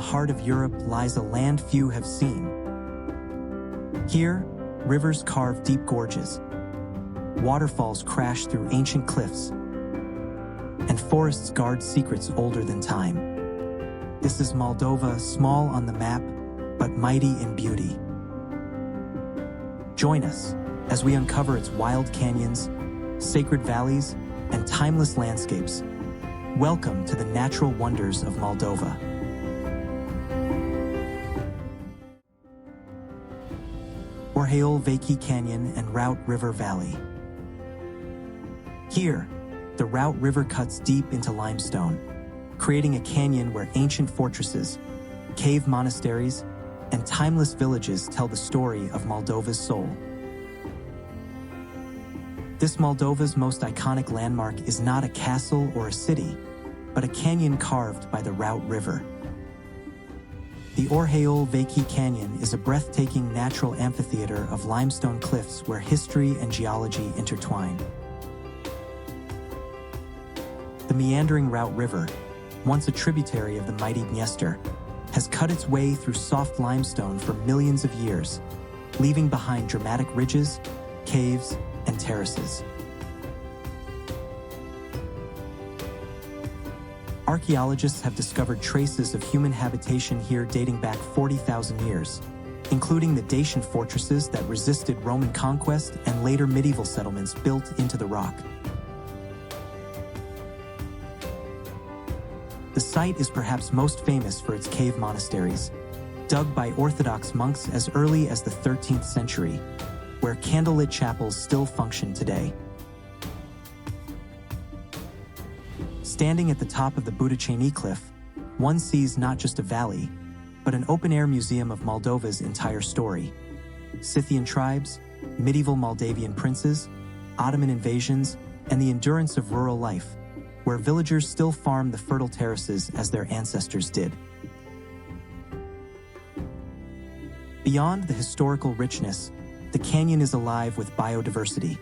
the heart of Europe lies a land few have seen. Here, rivers carve deep gorges, waterfalls crash through ancient cliffs, and forests guard secrets older than time. This is Moldova, small on the map, but mighty in beauty. Join us as we uncover its wild canyons, sacred valleys, and timeless landscapes. Welcome to the natural wonders of Moldova. Orheiul, Vechi Canyon, and Răut River Valley. Here, the Răut River cuts deep into limestone, creating a canyon where ancient fortresses, cave monasteries, and timeless villages tell the story of Moldova's soul. This Moldova's most iconic landmark is not a castle or a city, but a canyon carved by the Răut River. The Orheiul Vechi Canyon is a breathtaking natural amphitheater of limestone cliffs where history and geology intertwine. The meandering Răut River, once a tributary of the mighty Dniester, has cut its way through soft limestone for millions of years, leaving behind dramatic ridges, caves, and terraces. Archaeologists have discovered traces of human habitation here dating back 40,000 years, including the Dacian fortresses that resisted Roman conquest and later medieval settlements built into the rock. The site is perhaps most famous for its cave monasteries, dug by Orthodox monks as early as the 13th century, where candlelit chapels still function today. Standing at the top of the Budăceni cliff, one sees not just a valley, but an open-air museum of Moldova's entire story. Scythian tribes, medieval Moldavian princes, Ottoman invasions, and the endurance of rural life, where villagers still farm the fertile terraces as their ancestors did. Beyond the historical richness, the canyon is alive with biodiversity.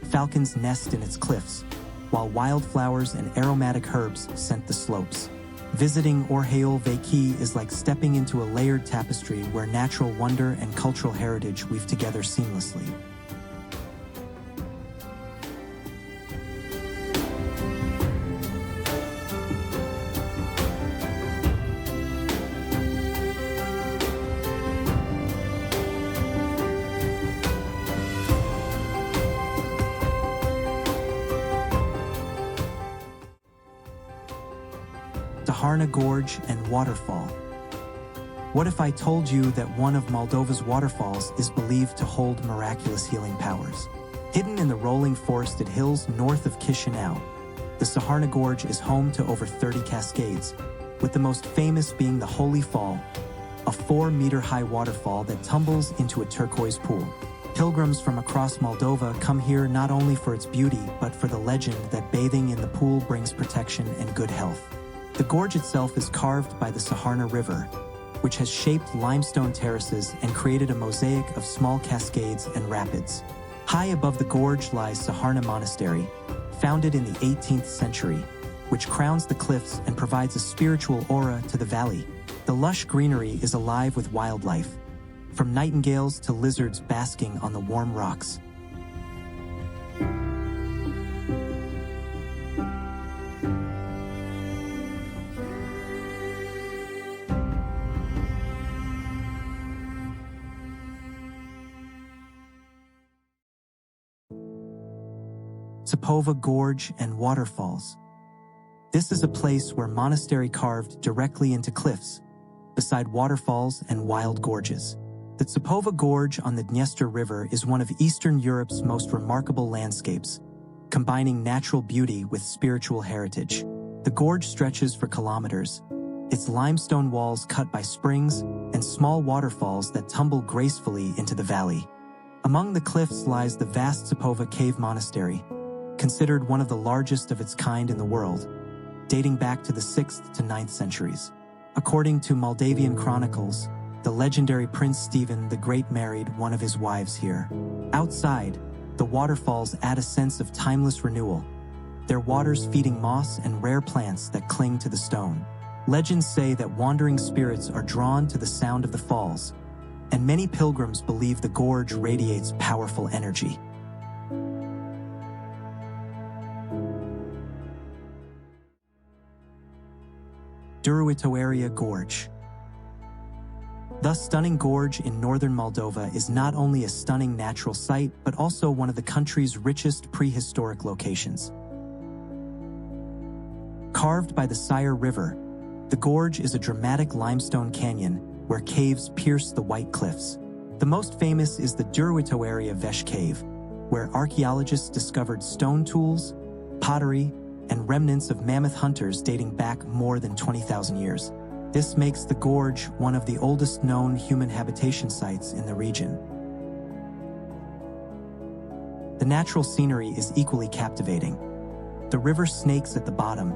Falcons nest in its cliffs, while wildflowers and aromatic herbs scent the slopes. Visiting Orheiul Vechi is like stepping into a layered tapestry where natural wonder and cultural heritage weave together seamlessly. Saharna Gorge and Waterfall. What if I told you that one of Moldova's waterfalls is believed to hold miraculous healing powers? Hidden in the rolling forested hills north of Chisinau, the Saharna Gorge is home to over 30 cascades, with the most famous being the Holy Fall, a 4-meter-high waterfall that tumbles into a turquoise pool. Pilgrims from across Moldova come here not only for its beauty, but for the legend that bathing in the pool brings protection and good health. The gorge itself is carved by the Saharna River, which has shaped limestone terraces and created a mosaic of small cascades and rapids. High above the gorge lies Saharna Monastery, founded in the 18th century, which crowns the cliffs and provides a spiritual aura to the valley. The lush greenery is alive with wildlife, from nightingales to lizards basking on the warm rocks. Țîpova Gorge and Waterfalls. This is a place where monastery carved directly into cliffs, beside waterfalls and wild gorges. The Țîpova Gorge on the Dniester River is one of Eastern Europe's most remarkable landscapes, combining natural beauty with spiritual heritage. The gorge stretches for kilometers, its limestone walls cut by springs and small waterfalls that tumble gracefully into the valley. Among the cliffs lies the vast Țîpova Cave Monastery, considered one of the largest of its kind in the world, dating back to the 6th to 9th centuries. According to Moldavian chronicles, the legendary Prince Stephen the Great married one of his wives here. Outside, the waterfalls add a sense of timeless renewal, their waters feeding moss and rare plants that cling to the stone. Legends say that wandering spirits are drawn to the sound of the falls, and many pilgrims believe the gorge radiates powerful energy. Duruitoarea Gorge. The stunning gorge in northern Moldova is not only a stunning natural site, but also one of the country's richest prehistoric locations. Carved by the Sire River, the gorge is a dramatic limestone canyon where caves pierce the white cliffs. The most famous is the Duruitoarea Vechi cave, where archaeologists discovered stone tools, pottery, and remnants of mammoth hunters dating back more than 20,000 years. This makes the gorge one of the oldest known human habitation sites in the region. The natural scenery is equally captivating. The river snakes at the bottom,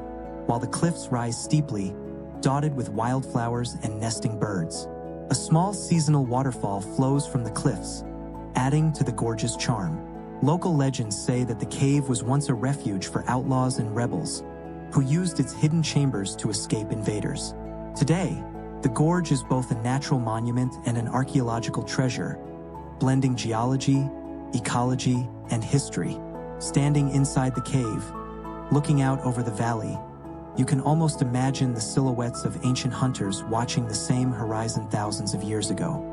while the cliffs rise steeply, dotted with wildflowers and nesting birds. A small seasonal waterfall flows from the cliffs, adding to the gorge's charm. Local legends say that the cave was once a refuge for outlaws and rebels, who used its hidden chambers to escape invaders. Today, the gorge is both a natural monument and an archaeological treasure, blending geology, ecology, and history. Standing inside the cave, looking out over the valley, you can almost imagine the silhouettes of ancient hunters watching the same horizon thousands of years ago.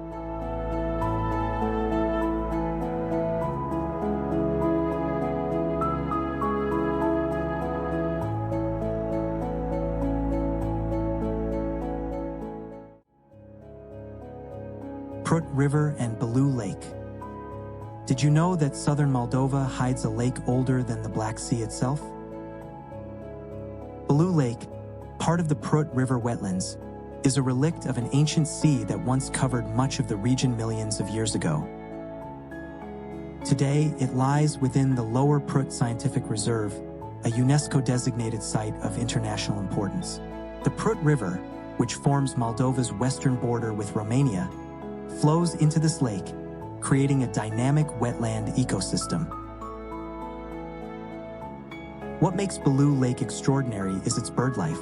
Prut River and Beleu Lake. Did you know that southern Moldova hides a lake older than the Black Sea itself? Beleu Lake, part of the Prut River wetlands, is a relict of an ancient sea that once covered much of the region millions of years ago. Today, it lies within the Lower Prut Scientific Reserve, a UNESCO-designated site of international importance. The Prut River, which forms Moldova's western border with Romania, flows into this lake, creating a dynamic wetland ecosystem. What makes Beleu Lake extraordinary is its bird life.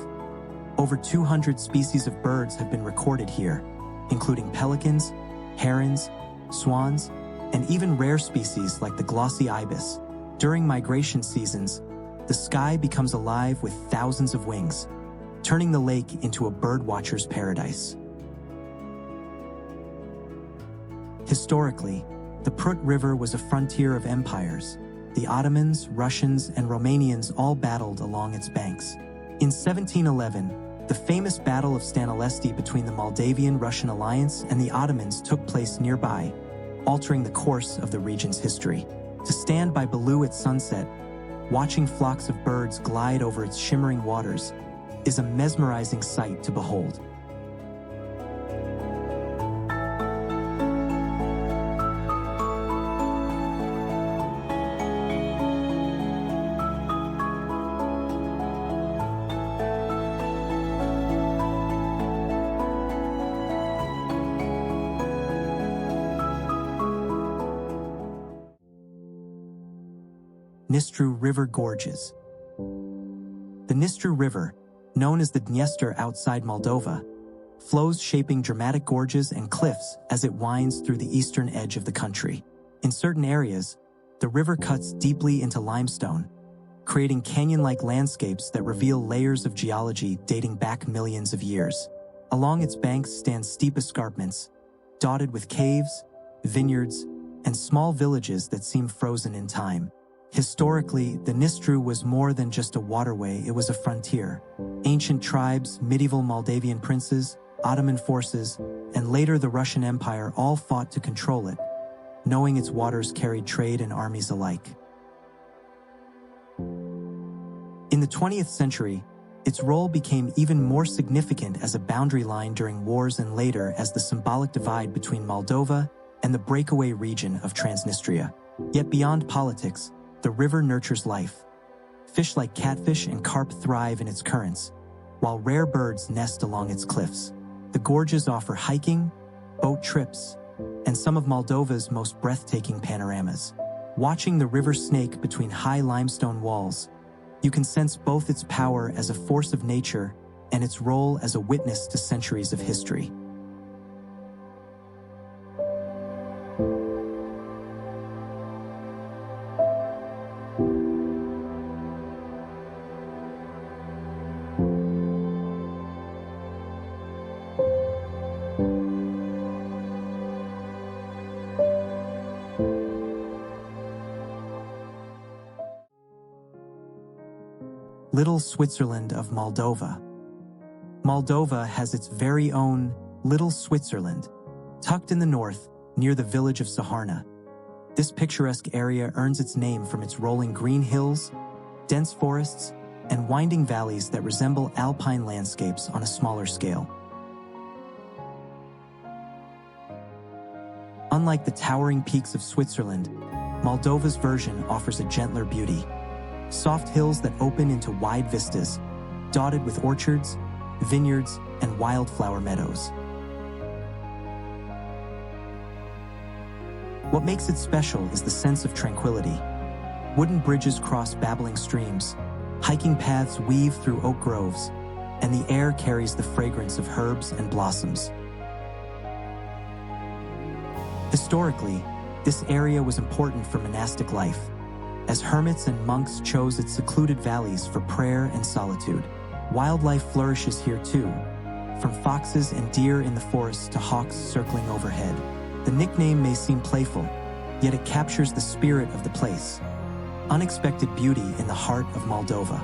Over 200 species of birds have been recorded here, including pelicans, herons, swans, and even rare species like the glossy ibis. During migration seasons, the sky becomes alive with thousands of wings, turning the lake into a birdwatcher's paradise. Historically, the Prut River was a frontier of empires. The Ottomans, Russians, and Romanians all battled along its banks. In 1711, the famous Battle of Stanilesti between the Moldavian-Russian alliance and the Ottomans took place nearby, altering the course of the region's history. To stand by Beleu at sunset, watching flocks of birds glide over its shimmering waters, is a mesmerizing sight to behold. Nistru River Gorges. The Nistru River, known as the Dniester outside Moldova, flows shaping dramatic gorges and cliffs as it winds through the eastern edge of the country. In certain areas, the river cuts deeply into limestone, creating canyon-like landscapes that reveal layers of geology dating back millions of years. Along its banks stand steep escarpments, dotted with caves, vineyards, and small villages that seem frozen in time. Historically, the Nistru was more than just a waterway, it was a frontier. Ancient tribes, medieval Moldavian princes, Ottoman forces, and later the Russian Empire all fought to control it, knowing its waters carried trade and armies alike. In the 20th century, its role became even more significant as a boundary line during wars and later as the symbolic divide between Moldova and the breakaway region of Transnistria. Yet beyond politics, the river nurtures life. Fish like catfish and carp thrive in its currents, while rare birds nest along its cliffs. The gorges offer hiking, boat trips, and some of Moldova's most breathtaking panoramas. Watching the river snake between high limestone walls, you can sense both its power as a force of nature and its role as a witness to centuries of history. Little Switzerland of Moldova. Moldova has its very own Little Switzerland, tucked in the north near the village of Saharna. This picturesque area earns its name from its rolling green hills, dense forests, and winding valleys that resemble alpine landscapes on a smaller scale. Unlike the towering peaks of Switzerland, Moldova's version offers a gentler beauty. Soft hills that open into wide vistas, dotted with orchards, vineyards, and wildflower meadows. What makes it special is the sense of tranquility. Wooden bridges cross babbling streams, hiking paths weave through oak groves, and the air carries the fragrance of herbs and blossoms. Historically, this area was important for monastic life, as hermits and monks chose its secluded valleys for prayer and solitude. Wildlife flourishes here too, from foxes and deer in the forests to hawks circling overhead. The nickname may seem playful, yet it captures the spirit of the place. Unexpected beauty in the heart of Moldova.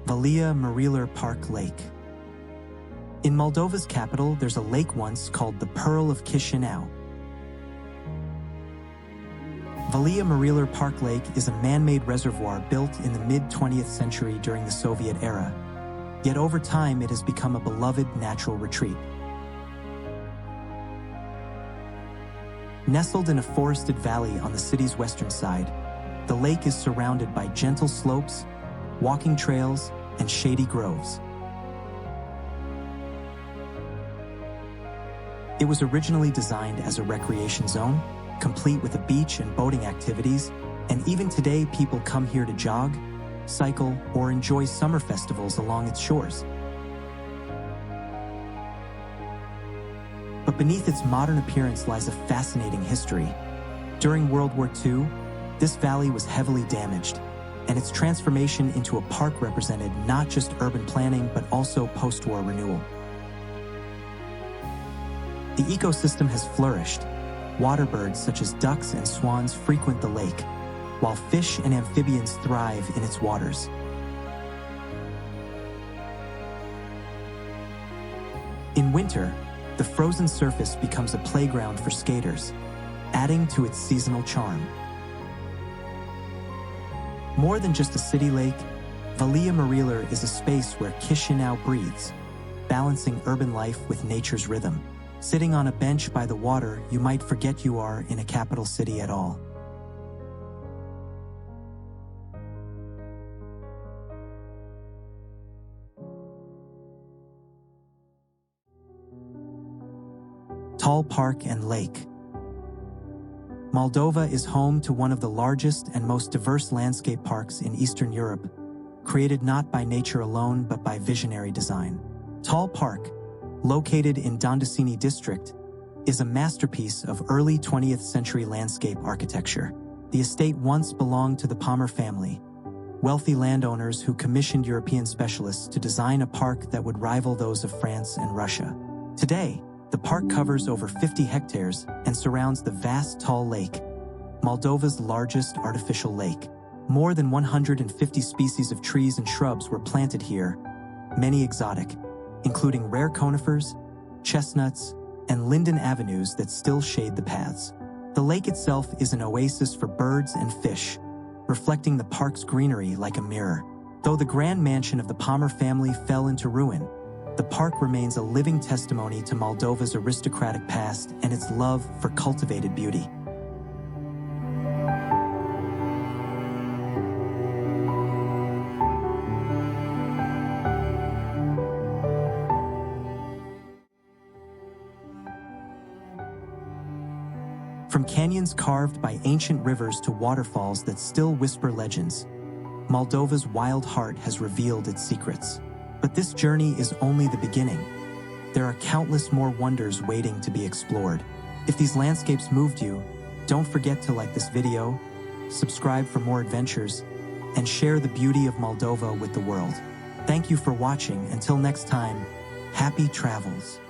Valea Morilor Park Lake. In Moldova's capital, there's a lake once called the Pearl of Chisinau. Valea Morilor Park Lake is a man-made reservoir built in the mid-20th century during the Soviet era. Yet over time, it has become a beloved natural retreat. Nestled in a forested valley on the city's western side, the lake is surrounded by gentle slopes, walking trails, and shady groves. It was originally designed as a recreation zone, complete with a beach and boating activities, and even today people come here to jog, cycle, or enjoy summer festivals along its shores. But beneath its modern appearance lies a fascinating history. During World War II, this valley was heavily damaged, and its transformation into a park represented not just urban planning but also post-war renewal. The ecosystem has flourished. Waterbirds such as ducks and swans frequent the lake, while fish and amphibians thrive in its waters. In winter, the frozen surface becomes a playground for skaters, adding to its seasonal charm. More than just a city lake, Valea Morilor is a space where Chisinau breathes, balancing urban life with nature's rhythm. Sitting on a bench by the water, you might forget you are in a capital city at all. Tall Park and Lake. Moldova is home to one of the largest and most diverse landscape parks in Eastern Europe, created not by nature alone but by visionary design. Tall Park, located in Dondesini district, is a masterpiece of early 20th century landscape architecture. The estate once belonged to the Palmer family, wealthy landowners who commissioned European specialists to design a park that would rival those of France and Russia. Today, the park covers over 50 hectares and surrounds the vast Tall Lake, Moldova's largest artificial lake. More than 150 species of trees and shrubs were planted here, many exotic, including rare conifers, chestnuts, and linden avenues that still shade the paths. The lake itself is an oasis for birds and fish, reflecting the park's greenery like a mirror. Though the grand mansion of the Palmer family fell into ruin, the park remains a living testimony to Moldova's aristocratic past and its love for cultivated beauty. From canyons carved by ancient rivers to waterfalls that still whisper legends, Moldova's wild heart has revealed its secrets. But this journey is only the beginning. There are countless more wonders waiting to be explored. If these landscapes moved you, don't forget to like this video, subscribe for more adventures, and share the beauty of Moldova with the world. Thank you for watching. Until next time, happy travels.